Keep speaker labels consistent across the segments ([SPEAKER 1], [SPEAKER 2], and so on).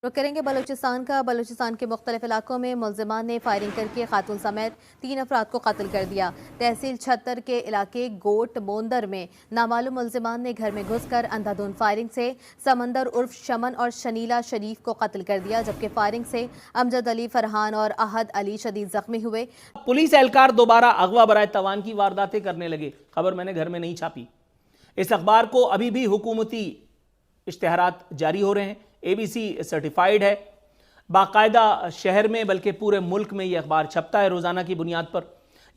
[SPEAKER 1] रुक करेंगे बलूचिस्तान के मुख्तलिफ इलाकों में मुलजिमान ने फायरिंग करके खातून समेत 3 अफराद को कत्ल कर दिया। तहसील छत्तर के इलाके गोट मोंदर में नामालूम मुलजिमान ने घर में घुसकर अंधाधुंध फायरिंग से समंदर उर्फ शमन और शनीला शरीफ को कत्ल कर दिया, जबकि फायरिंग से अमजद अली, फरहान और अहद अली शदीद जख्मी हुए।
[SPEAKER 2] पुलिस एहलकार दोबारा अगवा बराए तवान की वारदातें करने लगे। खबर मैंने घर में नहीं छापी। इस अखबार को अभी भी हुकूमती इश्तिहारात जारी हो रहे हैं। ABC सर्टिफाइड है, बाकायदा शहर में बल्कि पूरे मुल्क में ये अखबार छपता है रोज़ाना की बुनियाद पर।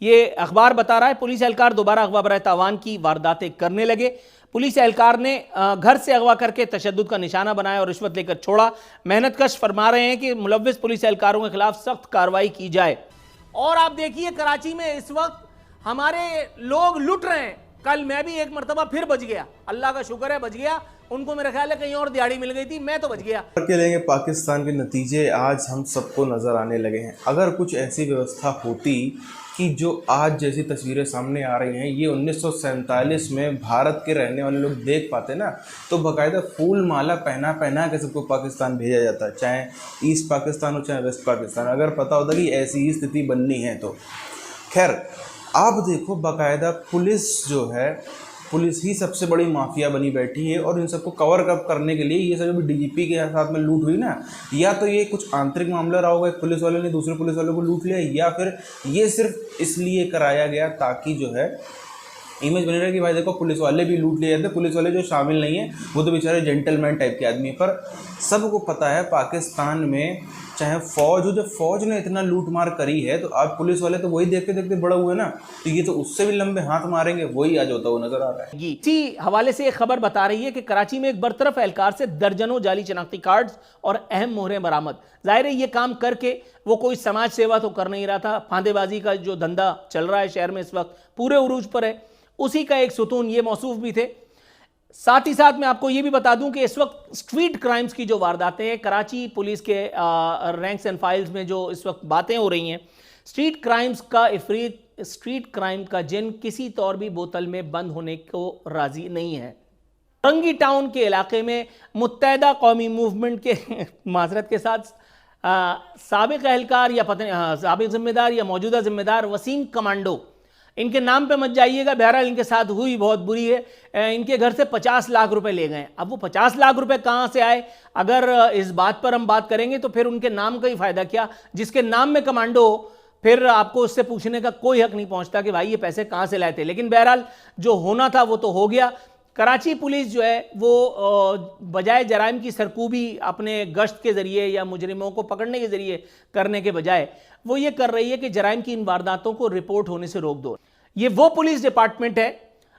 [SPEAKER 2] ये अखबार बता रहा है पुलिस एहलकार दोबारा अगवा बराए तावान की वारदातें करने लगे। पुलिस एहलकार ने घर से अगवा करके तशद्दुद का निशाना बनाया और रिश्वत लेकर छोड़ा। मेहनतकश फरमा रहे हैं कि मुलव्विस पुलिस एहलकारों के खिलाफ सख्त कार्रवाई की जाए। और आप देखिए कराची में इस वक्त हमारे लोग लुट रहे हैं। कल मैं भी एक मरतबा फिर बच गया, अल्लाह का शुक्र है बच गया। उनको मेरा ख्याल है कहीं और दिहाड़ी मिल गई थी, मैं तो बच गया।
[SPEAKER 3] के लेंगे पाकिस्तान के नतीजे आज हम सबको नज़र आने लगे हैं। अगर कुछ ऐसी व्यवस्था होती कि जो आज जैसी तस्वीरें सामने आ रही हैं ये 1947 में भारत के रहने वाले लोग देख पाते ना, तो बाकायदा फूल माला पहना पहना के सबको पाकिस्तान भेजा जाता, चाहे ईस्ट पाकिस्तान हो चाहे वेस्ट पाकिस्तान, अगर पता होता कि ऐसी ही स्थिति बननी है तो। खैर आप देखो बाकायदा पुलिस जो है, पुलिस ही सबसे बड़ी माफिया बनी बैठी है और इन सबको कवर अप करने के लिए ये सब DGP के साथ में लूट हुई ना, या तो ये कुछ आंतरिक मामला रहा होगा, एक पुलिस वाले ने दूसरे पुलिस वालों को लूट लिया, या फिर ये सिर्फ इसलिए कराया गया ताकि जो है इमेज बनी रहे कि भाई देखो पुलिस वाले भी लूट लिए जाते, पुलिस वाले जो शामिल नहीं है वो तो बेचारे जेंटलमैन टाइप के आदमी है। पर सबको पता है पाकिस्तान में चाहे फौज हो, जब फौज ने इतना लूट मार करी है तो आप पुलिस वाले तो वही देखते देखते बड़ा हुए ना, तो ये तो उससे भी लंबे हाथ मारेंगे, वही आज होता हुआ नजर आ रहा है।
[SPEAKER 2] इसी हवाले से एक खबर बता रही है कि कराची में एक बरतरफ एहलकार से दर्जनों जाली शनाख्ती कार्ड्स और अहम मोहरें बरामद। जाहिर है ये काम करके वो कोई समाज सेवा तो कर नहीं रहा था। फांदेबाजी का जो धंधा चल रहा है शहर में इस वक्त पूरे उरूज पर है, उसी का एक सुतून ये मौसूफ भी थे। साथ ही साथ मैं आपको ये भी बता दूं कि इस वक्त स्ट्रीट क्राइम्स की जो वारदातें हैं, कराची पुलिस के रैंक्स एंड फाइल्स में जो इस वक्त बातें हो रही हैं, स्ट्रीट क्राइम्स का इफरीत, स्ट्रीट क्राइम का जिन किसी तौर भी बोतल में बंद होने को राजी नहीं है। रंगी टाउन के इलाके में मुत्तहदा कौमी मूवमेंट के माजरत के साथ साबिक एहलकार या साबिक जिम्मेदार या मौजूदा जिम्मेदार वसीम कमांडो, इनके नाम पे मत जाइएगा, बहरहाल इनके साथ हुई बहुत बुरी है। इनके घर से 50 लाख रुपए ले गए। अब वो 50 लाख रुपए कहाँ से आए, अगर इस बात पर हम बात करेंगे तो फिर उनके नाम का ही फायदा क्या, जिसके नाम में कमांडो हो फिर आपको उससे पूछने का कोई हक नहीं पहुंचता कि भाई ये पैसे कहाँ से लाए थे। लेकिन बहरहाल जो होना था वो तो हो गया। कराची पुलिस जो है वो बजाय जराइम की सरकूबी अपने गश्त के ज़रिए या मुजरिमों को पकड़ने के ज़रिए करने के बजाय वो ये कर रही है कि जराइम की इन वारदातों को रिपोर्ट होने से रोक दो। ये वो पुलिस डिपार्टमेंट है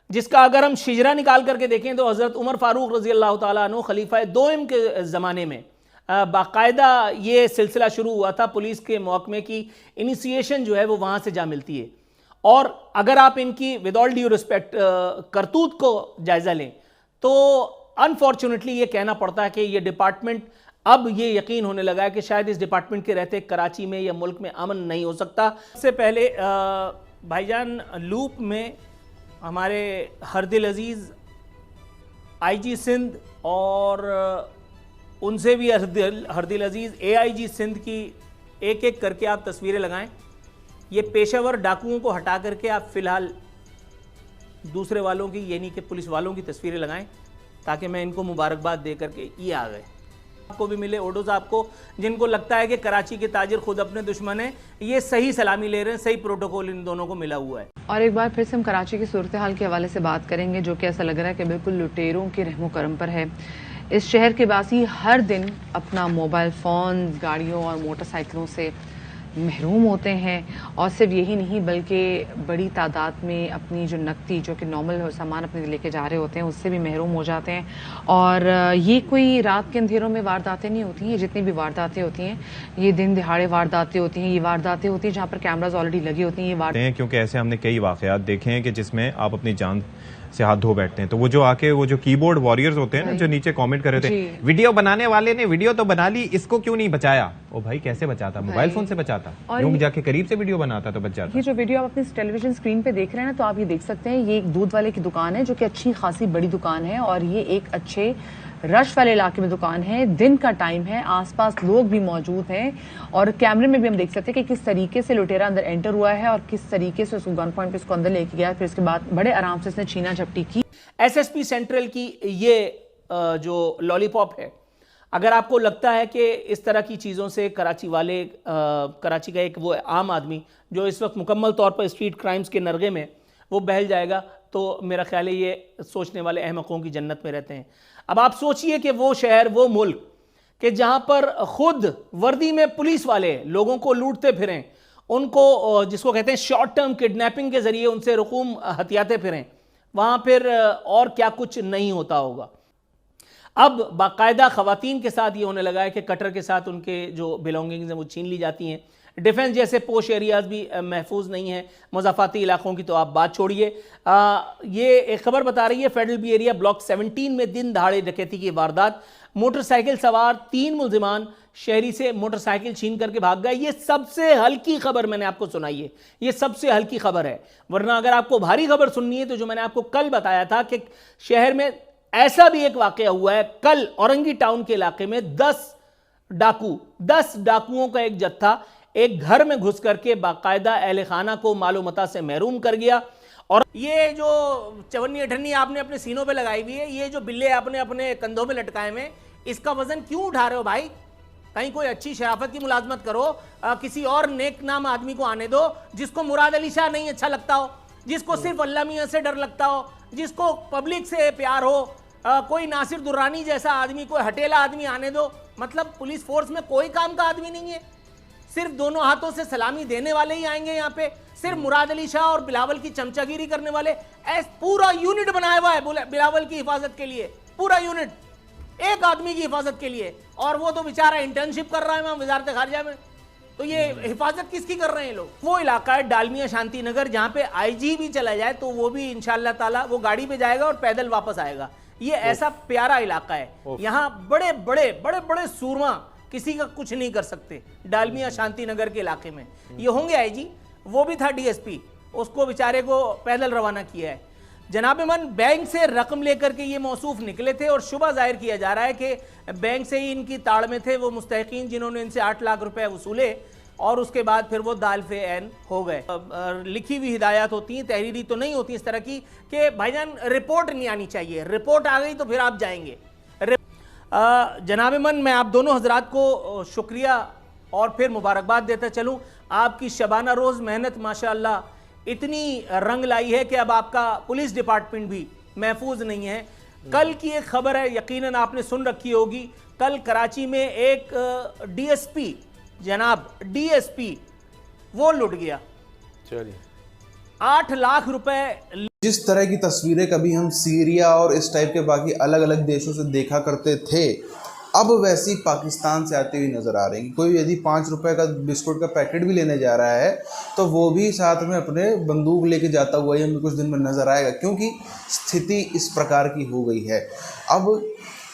[SPEAKER 2] जिसका अगर हम शिजरा निकाल करके देखें तो हज़रत उमर फारूक रज़ी अल्लाह तआला अन्हु खलीफा दोइम के ज़माने में बाकायदा ये सिलसिला शुरू हुआ था। पुलिस के महकमे की इनिशिएशन जो है वो वहाँ से जा मिलती है। और अगर आप इनकी विद ऑल ड्यू रिस्पेक्ट करतूत को जायज़ा लें तो अनफॉर्चुनेटली ये कहना पड़ता है कि ये डिपार्टमेंट अब ये यकीन होने लगा है कि शायद इस डिपार्टमेंट के रहते कराची में या मुल्क में अमन नहीं हो सकता। सबसे पहले भाईजान लूप में हमारे हरदिल अजीज़ IG सिंध और उनसे भी हरदिल अजीज़ AIG सिंध की एक एक करके आप तस्वीरें लगाएं। ये पेशेवर डाकुओं को हटा करके आप फिलहाल दूसरे वालों की यानी कि पुलिस वालों की तस्वीरें लगाएं ताकि मैं इनको मुबारकबाद दे करके ये आ गए। आपको भी मिले ओडो साहब को, जिनको लगता है कि कराची के ताजिर खुद अपने दुश्मन हैं, ये सही सलामी ले रहे हैं, सही प्रोटोकॉल इन दोनों को मिला हुआ है।
[SPEAKER 4] और एक बार फिर से हम कराची की सूरत हाल के हवाले से बात करेंगे जो कि ऐसा लग रहा है कि बिल्कुल लुटेरों के रहमो करम पर है। इस शहर के वासी हर दिन अपना मोबाइल फ़ोन, गाड़ियों और मोटरसाइकिलों से महरूम होते हैं और सिर्फ यही नहीं बल्कि बड़ी तादाद में अपनी जो नकदी जो कि नॉर्मल सामान अपने लेके जा रहे होते हैं उससे भी महरूम हो जाते हैं। और ये कोई रात के अंधेरों में वारदातें नहीं होती हैं, जितनी भी वारदातें होती हैं ये दिन दिहाड़े वारदातें होती हैं। ये वारदातें होती हैं जहाँ पर कैमराज ऑलरेडी लगे होती हैं। ये वारदातें
[SPEAKER 5] क्योंकि ऐसे हमने कई वाकयात देखे हैं कि जिसमें आप अपनी जान से हाथ धो बैठते हैं, तो वो जो आके वो जो कीबोर्ड वॉरियर्स होते हैं ना, जो नीचे कमेंट कर रहे थे वीडियो बनाने वाले ने वीडियो तो बना ली, इसको क्यों नहीं बचाया। ओ भाई कैसे बचाता, मोबाइल फोन से बचाता, यूं जाके करीब से वीडियो बनाता तो बच जाता।
[SPEAKER 4] ये जो वीडियो आप अपनी टेलीविजन स्क्रीन पे देख रहे हैं ना, तो आप ये देख सकते हैं ये एक दूध वाले की दुकान है जो कि अच्छी खासी बड़ी दुकान है और ये एक अच्छे रश वाले इलाके में दुकान है, दिन का टाइम है, आसपास लोग भी मौजूद हैं और कैमरे में भी हम देख सकते हैं कि किस तरीके से लुटेरा अंदर एंटर हुआ है और किस तरीके से उसको गन पॉइंट पे उसको अंदर लेके गया, फिर इसके बाद बड़े आराम से इसने छीना झपटी की।
[SPEAKER 2] एसएसपी सेंट्रल की ये जो लॉलीपॉप है, अगर आपको लगता है कि इस तरह की चीज़ों से कराची वाले कराची का एक वो आम आदमी जो इस वक्त मुकम्मल तौर पर स्ट्रीट क्राइम्स के नरगे में वो बहल जाएगा, तो मेरा ख्याल है ये सोचने वाले अहमकों की जन्नत में रहते हैं। अब आप सोचिए कि वो शहर, वो मुल्क कि जहाँ पर खुद वर्दी में पुलिस वाले लोगों को लूटते फिरें, उनको जिसको कहते हैं शॉर्ट टर्म किडनैपिंग के ज़रिए उनसे रकूम हथियाते फिरें, वहाँ फिर और क्या कुछ नहीं होता होगा। अब बाकायदा ख़वातीन के साथ ये होने लगा है कि कटर के साथ उनके जो बिलोंगिंग्स हैं वो छीन ली जाती हैं। डिफेंस जैसे पोश एरियाज़ भी महफूज नहीं हैं, मुज़ाफ़ाती इलाकों की तो आप बात छोड़िए। ये एक खबर बता रही है फेडरल बी एरिया ब्लॉक 17 में दिन दहाड़े डकैती की वारदात, मोटरसाइकिल सवार 3 मुल्जिमान शहरी से मोटरसाइकिल छीन करके भाग गए। ये सबसे हल्की खबर मैंने आपको सुनाई है, ये सबसे हल्की खबर है, वरना अगर आपको भारी खबर सुननी है तो जो मैंने आपको कल बताया था कि शहर में ऐसा भी एक वाकया हुआ है। कल औरंगी टाउन के इलाके में 10 डाकुओं का एक जत्था एक घर में घुस करके बाकायदा अहले खाना को मालूमता से महरूम कर गया। और ये जो चवन्नी अठन्नी आपने अपने सीनों पे लगाई हुई है, ये जो बिल्ले आपने अपने कंधों में लटकाए में, इसका वजन क्यों उठा रहे हो भाई? कहीं कोई अच्छी शराफत की मुलाजमत करो, किसी और नेक नाम आदमी को आने दो, जिसको मुराद अली शाह नहीं अच्छा लगता हो, जिसको सिर्फ अल्लाह मियां से डर लगता हो, जिसको पब्लिक से प्यार हो, कोई नासिर दुर्रानी जैसा आदमी, कोई हटेला आदमी आने दो। मतलब पुलिस फोर्स में कोई काम का आदमी नहीं है, सिर्फ दोनों हाथों से सलामी देने वाले ही आएंगे यहाँ पे, सिर्फ मुराद अली शाह और बिलावल की चमचागिरी करने वाले। पूरा यूनिट बनाया हुआ है बिलावल की हिफाजत के लिए, पूरा यूनिट एक आदमी की हिफाजत के लिए, और वो तो बेचारा इंटर्नशिप कर रहा है वहां वजारत खारजा में। तो ये हिफाजत किसकी कर रहे हैं लोग? वो इलाका है डालमिया शांति नगर, जहाँ पे आईजी भी चला जाए तो वो भी इंशाअल्लाह ताला वो गाड़ी पे जाएगा और पैदल वापस आएगा। ये ऐसा प्यारा इलाका है, यहाँ बड़े बड़े सूरमा किसी का कुछ नहीं कर सकते। डालमिया शांति नगर के इलाके में ये होंगे आईजी, वो भी था डीएसपी, उसको बेचारे को पैदल रवाना किया है। जनाब मन बैंक से रकम लेकर के ये मौसूफ निकले थे और शुबा जाहिर किया जा रहा है कि बैंक से ही इनकी ताड़ में थे वो मुस्तहिकीन जिन्होंने इनसे 8 लाख रुपए वसूले और उसके बाद फिर वो दाल फे ऐन हो गए। लिखी हुई हिदायत होती हैं, तहरीरी तो नहीं होती इस तरह की कि भाईजान रिपोर्ट नहीं आनी चाहिए, रिपोर्ट आ गई तो फिर आप जाएंगे। जनाब मन, मैं आप दोनों हजरात को शुक्रिया और फिर मुबारकबाद देता चलूँ। आपकी शबाना रोज़ मेहनत माशाअल्लाह इतनी रंग लाई है कि अब आपका पुलिस डिपार्टमेंट भी महफूज नहीं है। कल की एक खबर है, यकीनन आपने सुन रखी होगी, कल कराची में एक डीएसपी, जनाब डीएसपी, वो लुट गया। चलिए 8 लाख रुपए।
[SPEAKER 3] जिस तरह की तस्वीरें कभी हम सीरिया और इस टाइप के बाकी अलग अलग देशों से देखा करते थे, अब वैसी पाकिस्तान से आती हुई नज़र आ रही है। कोई यदि 5 रुपए का बिस्कुट का पैकेट भी लेने जा रहा है तो वो भी साथ में अपने बंदूक लेके जाता हुआ ही हमें कुछ दिन में नज़र आएगा, क्योंकि स्थिति इस प्रकार की हो गई है। अब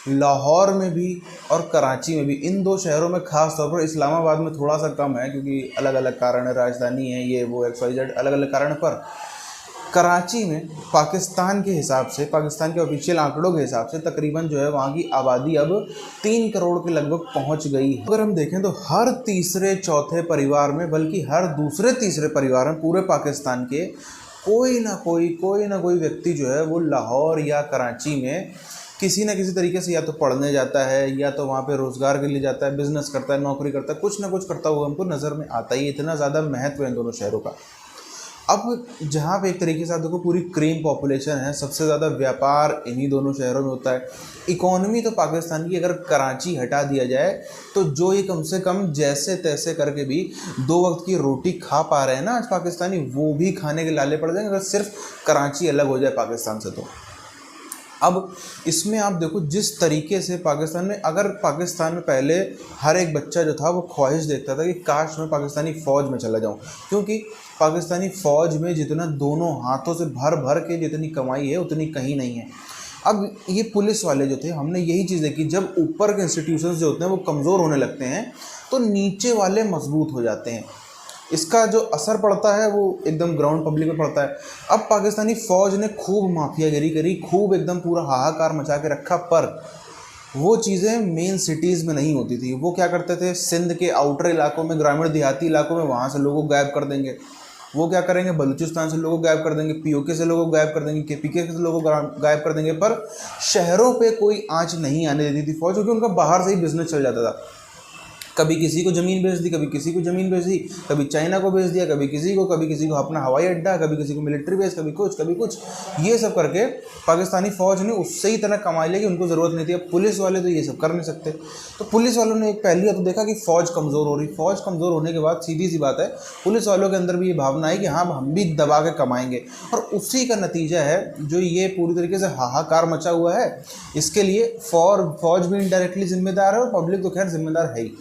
[SPEAKER 3] लाहौर में भी और कराची में भी, इन 2 शहरों में ख़ास तौर पर, इस्लामाबाद में थोड़ा सा कम है क्योंकि अलग अलग कारण है, राजधानी है, ये वो XYZ अलग अलग कारण, पर कराची में पाकिस्तान के हिसाब से, पाकिस्तान के ऑफिशियल आंकड़ों के हिसाब से तकरीबन जो है वहाँ की आबादी अब 3 करोड़ के लगभग पहुँच गई है। अगर हम देखें तो हर तीसरे चौथे परिवार में, बल्कि हर दूसरे तीसरे परिवार में पूरे पाकिस्तान के कोई ना कोई व्यक्ति जो है वो लाहौर या कराची में किसी न किसी तरीके से या तो पढ़ने जाता है या तो वहाँ पे रोज़गार के लिए जाता है, बिजनेस करता है, नौकरी करता है, कुछ ना कुछ करता हुआ हमको नज़र में आता ही। इतना ज़्यादा महत्व है इन दोनों शहरों का। अब जहाँ पे एक तरीके से आप देखो पूरी क्रीम पॉपुलेशन है, सबसे ज़्यादा व्यापार इन्हीं दोनों शहरों में होता है। इकोनॉमी तो पाकिस्तान की अगर कराची हटा दिया जाए तो जो ये कम से कम जैसे तैसे करके भी 2 वक्त की रोटी खा पा रहे हैं ना आज पाकिस्तानी, वो भी खाने के लाले पड़ जाएंगे अगर सिर्फ कराची अलग हो जाए पाकिस्तान से। तो अब इसमें आप देखो जिस तरीके से पाकिस्तान में, अगर पाकिस्तान में पहले हर एक बच्चा जो था वो ख्वाहिश देखता था कि काश मैं पाकिस्तानी फ़ौज में चला जाऊं, क्योंकि पाकिस्तानी फ़ौज में जितना दोनों हाथों से भर भर के जितनी कमाई है उतनी कहीं नहीं है। अब ये पुलिस वाले जो थे, हमने यही चीज़ देखी, जब ऊपर के इंस्टीट्यूशंस जो होते हैं वो कमज़ोर होने लगते हैं तो नीचे वाले मजबूत हो जाते हैं। इसका जो असर पड़ता है वो एकदम ग्राउंड पब्लिक में पड़ता है। अब पाकिस्तानी फ़ौज ने खूब माफियागिरी करी, खूब एकदम पूरा हाहाकार मचा के रखा, पर वो चीज़ें मेन सिटीज़ में नहीं होती थी। वो क्या करते थे, सिंध के आउटर इलाकों में, ग्रामीण देहाती इलाकों में, वहाँ से लोगों को गायब कर देंगे। वो क्या करेंगे, बलूचिस्तान से लोगों को गायब कर देंगे, पीओके से लोगों को गायब कर देंगे, केपीके से लोगों को गायब कर देंगे। पर शहरों पे कोई आँच नहीं आने देती थी फौज, क्योंकि उनका बाहर से ही बिजनेस चल जाता था। कभी किसी को ज़मीन बेच दी, कभी किसी को ज़मीन बेच दी, कभी चाइना को बेच दिया, कभी किसी को अपना हवाई अड्डा, कभी किसी को मिलिट्री बेस, कभी कुछ। ये सब करके पाकिस्तानी फ़ौज ने उससे ही इतना कमाई लिया कि उनको ज़रूरत नहीं थी। अब पुलिस वाले तो ये सब कर नहीं सकते। तो पुलिस वालों ने एक पहली तो देखा कि फ़ौज कमज़ोर हो रही। फ़ौज कमज़ोर होने के बाद सीधी सी बात है, पुलिस वालों के अंदर भी ये भावना है कि हाँ, हम भी दबा के कमाएंगे। और उसी का नतीजा है जो ये पूरी तरीके से हाहाकार मचा हुआ है। इसके लिए फ़ौज भी इनडायरेक्टली जिम्मेदार है और पब्लिक तो खैर जिम्मेदार है ही।